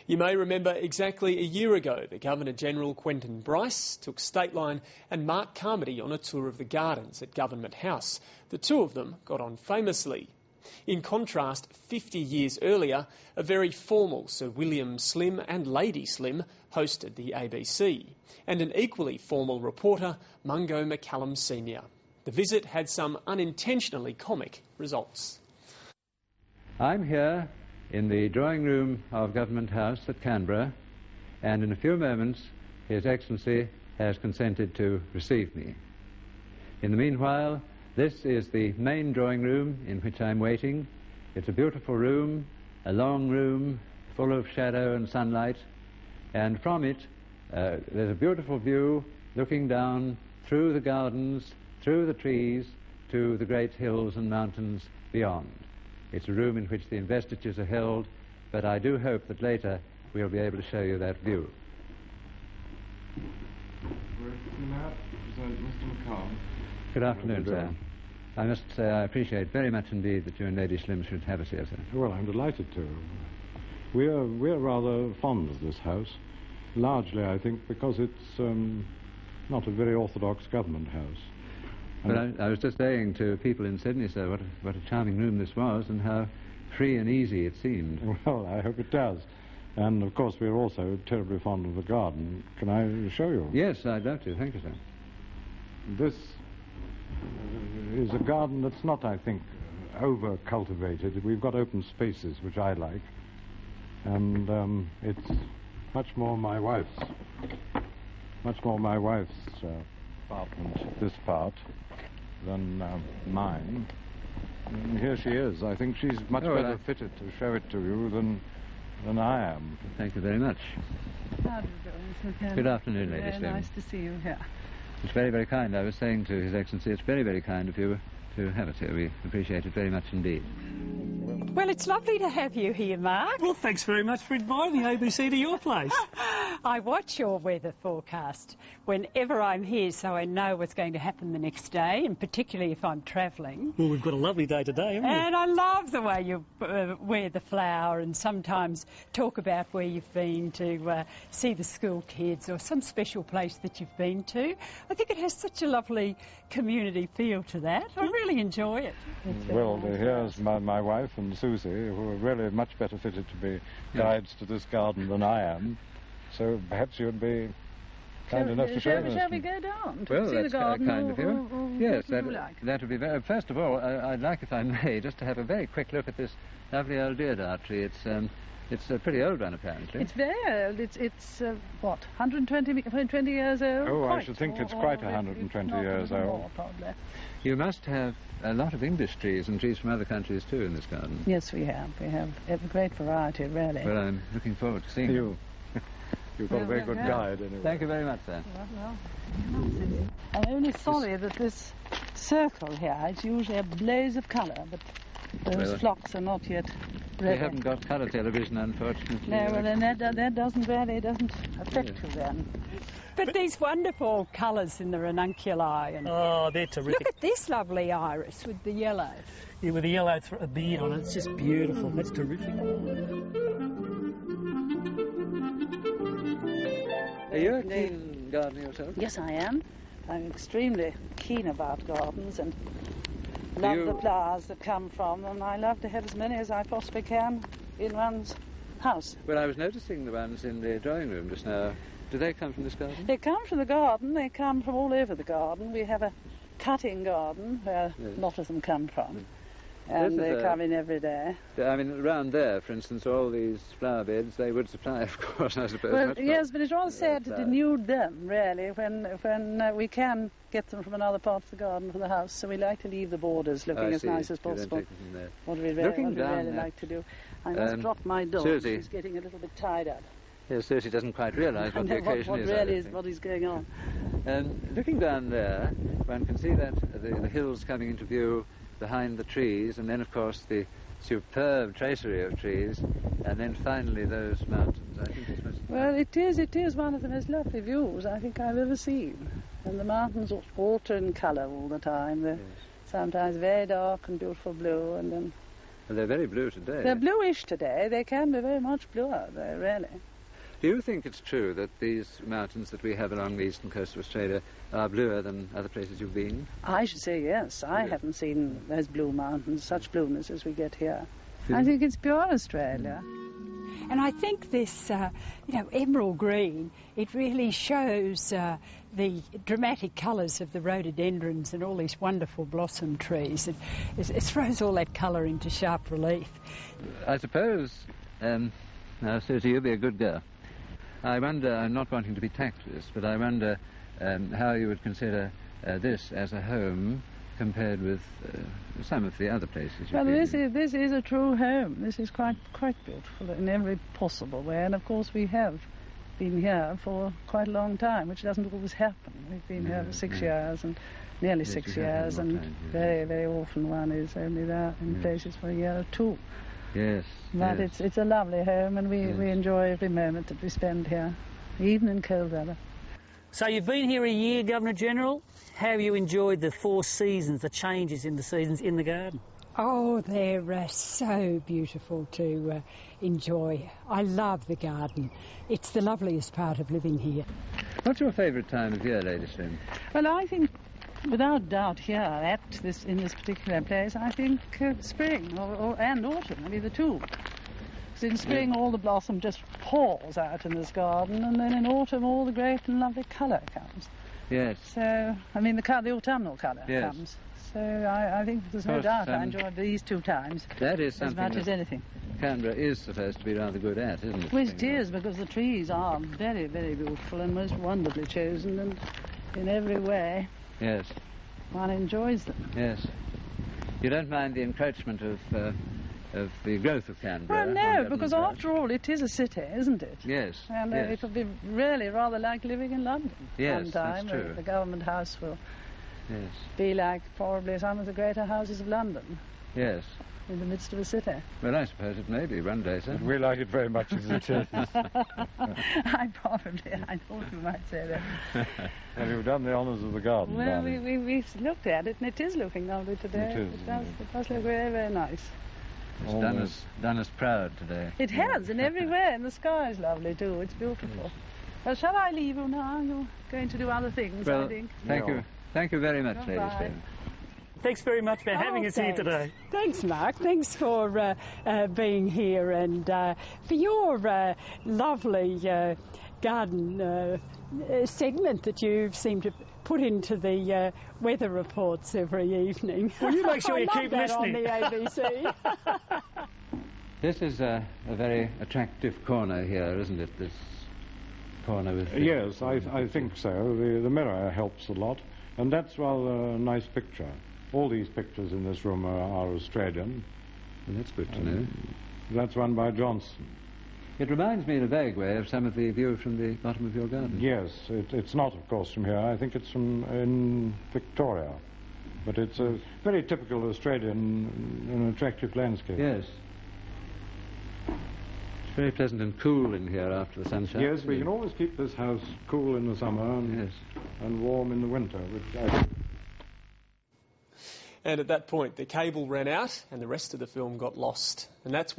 You may remember exactly a year ago the Governor-General Quentin Bryce took State Line and Mark Carmody on a tour of the gardens at Government House. The two of them got on famously. In contrast, 50 years earlier, a very formal Sir William Slim and Lady Slim hosted the ABC, and an equally formal reporter, Mungo McCallum Sr. The visit had some unintentionally comic results. I'm here in the drawing room of Government House at Canberra, and in a few moments His Excellency has consented to receive me. In the meanwhile, this is the main drawing room in which I'm waiting. It's a beautiful room, a long room, full of shadow and sunlight, and from it there's a beautiful view looking down through the gardens, through the trees, to the great hills and mountains beyond. It's a room in which the investitures are held, but I do hope that later we'll be able to show you that view. We're now to present Mr. MacCallum. Good afternoon, sir. I must say I appreciate very much indeed that you and Lady Slim should have us here, sir. Well, I'm delighted to. We're rather fond of this house, largely, I think, because it's not a very orthodox government house. But I was just saying to people in Sydney, sir, what a charming room this was and how free and easy it seemed. Well, I hope it does. And, of course, we're also terribly fond of the garden. Can I show you? Yes, I'd love to. Thank you, sir. This is a garden that's not, I think, over-cultivated. We've got open spaces, which I like. And it's much more my wife's apartment, this part, than mine. And here she is. I think she's much better fitted to show it to you than I am. Thank you very much. How do you do, Mr. McCallum? Good afternoon, Lady Slim. Very nice to see you here. It's very, very kind. I was saying to His Excellency, it's very, very kind of you to have us here. We appreciate it very much indeed. Well, it's lovely to have you here, Mark. Well, thanks very much for inviting the ABC to your place. I watch your weather forecast whenever I'm here, so I know what's going to happen the next day, and particularly if I'm travelling. Well, we've got a lovely day today, haven't we? And I love the way you wear the flower and sometimes talk about where you've been to see the school kids or some special place that you've been to. I think it has such a lovely community feel to that. I really enjoy it. Well, here's my wife and Susie, who are really much better fitted to be guides to this garden than I am. So perhaps you'd be kind enough to show us. Shall we go down to see the garden? Kind of you. Or yes, that would like? That would be very... First of all, I'd like, if I may, just to have a very quick look at this lovely old deodar tree. It's a pretty old one, apparently. It's very old. It's what, 120 years old? Oh, I should think it's quite 120 years old. More, probably. You must have a lot of English trees and trees from other countries too in this garden. Yes, we have. We have a great variety, really. Well, I'm looking forward to seeing you. You've got a very good guide, anyway. Thank you very much, sir. I'm only sorry that this circle here, it's usually a blaze of colour, but those flocks are not yet ready. We haven't got colour television, unfortunately. No, well, then that doesn't affect you then. But these wonderful colours in the ranunculi. And oh, they're terrific. Look at this lovely iris with the yellow. Yeah, with the yellow beard on it. It's just beautiful. That's terrific. Are you a keen gardener yourself? Yes, I am. I'm extremely keen about gardens and love the flowers that come from them. I love to have as many as I possibly can in one's house. Well, I was noticing the ones in the drawing room just now. Do they come from this garden? They come from the garden. They come from all over the garden. We have a cutting garden where a lot of them come from. And they come in every day. I mean, around there, for instance, all these flower beds, they would supply, of course, I suppose. Well, yes, but it's rather sad to denude them, really, when we can get them from another part of the garden for the house. So we like to leave the borders looking as nice as possible. What we really like to do. I must drop my dog. Susie. She's getting a little bit tied up. Yes, Susie doesn't quite realise what the occasion is. What is going on. Looking down there, one can see that the hills coming into view behind the trees, and then, of course, the superb tracery of trees, and then finally those mountains. I think it's well, it is one of the most lovely views I think I've ever seen. And the mountains alter in colour all the time. They're sometimes very dark and beautiful blue, and then Well, they're very blue today. They're bluish today. They can be very much bluer, though, really. Do you think it's true that these mountains that we have along the eastern coast of Australia are bluer than other places you've been? I should say yes. I Yeah. haven't seen those blue mountains, such blueness as we get here. Yeah. I think it's pure Australia. And I think this, emerald green, it really shows the dramatic colours of the rhododendrons and all these wonderful blossom trees. It throws all that colour into sharp relief. I suppose, now, Susie, you'll be a good girl. I wonder, I'm not wanting to be tactless, but I wonder how you would consider this as a home compared with some of the other places you've Well, been this in. is a true home. This is quite beautiful in every possible way. And of course, we have been here for quite a long time, which doesn't always happen. We've been here for 6 years and nearly Yes, 6 you have years, been more and time, yes. very, very often one is only there in Yes. places for a year or two. Yes. But yes. it's a lovely home, and we Yes. enjoy every moment that we spend here, even in cold weather. So you've been here a year, Governor-General. How have you enjoyed the 4 seasons, the changes in the seasons in the garden? Oh, they're so beautiful to enjoy. I love the garden. It's the loveliest part of living here. What's your favourite time of year, Lady Slim? Well, I think, without doubt, here in this particular place, I think spring and autumn. I mean, the two. Because in spring, all the blossom just pours out in this garden, and then in autumn, all the great and lovely colour comes. Yes. So, I mean, the autumnal colour Yes. comes. So I think there's no Of course, doubt I enjoy these 2 times That is as something much as that anything. Canberra is supposed to be rather good at, isn't it? Well, it is, because the trees are very, very beautiful and most wonderfully chosen, and in every way Yes, one enjoys them. yes. You don't mind the encroachment of the growth of Canberra? Well, on no, Government because House? after all, it is a city, isn't it? Yes, And yes. it will be really rather like living in London Yes, sometime. that's true. The Government House will Yes, be like probably some of the greater houses of London, yes. in the midst of a city. Well, I suppose it may be one day, sir. We like it very much as it is. I thought you might say that. And you've done the honours of the garden, Well, darling. we've looked at it, and it is looking lovely today. It is, It does look very, very nice. It's done us proud today. It has, in every way, and the sky is lovely too. It's beautiful. Well, shall I leave you now? You're going to do other things, Well, I think. Thank you very much, Lady Goodbye. Slim. Thanks very much for having us here Thanks. today. Thanks, Mark. Thanks for being here and for your lovely garden segment that you seem to put into the weather reports every evening. Well, you make sure I you love keep that listening. on the ABC. This is a very attractive corner here, isn't it? This corner with... the- Yes, I think so. The mirror helps a lot, and that's rather a nice picture. All these pictures in this room are Australian. Well, that's good to know. That's one by Johnson. It reminds me in a vague way of some of the view from the bottom of your garden. Yes, it's not, of course, from here. I think it's from in Victoria. But it's a very typical Australian and attractive landscape. Yes. It's very pleasant and cool in here after the sunshine. Yes, isn't we it? can always keep this house cool in the summer Yes. and warm in the winter, which I think. And at that point, the cable ran out and the rest of the film got lost. And that's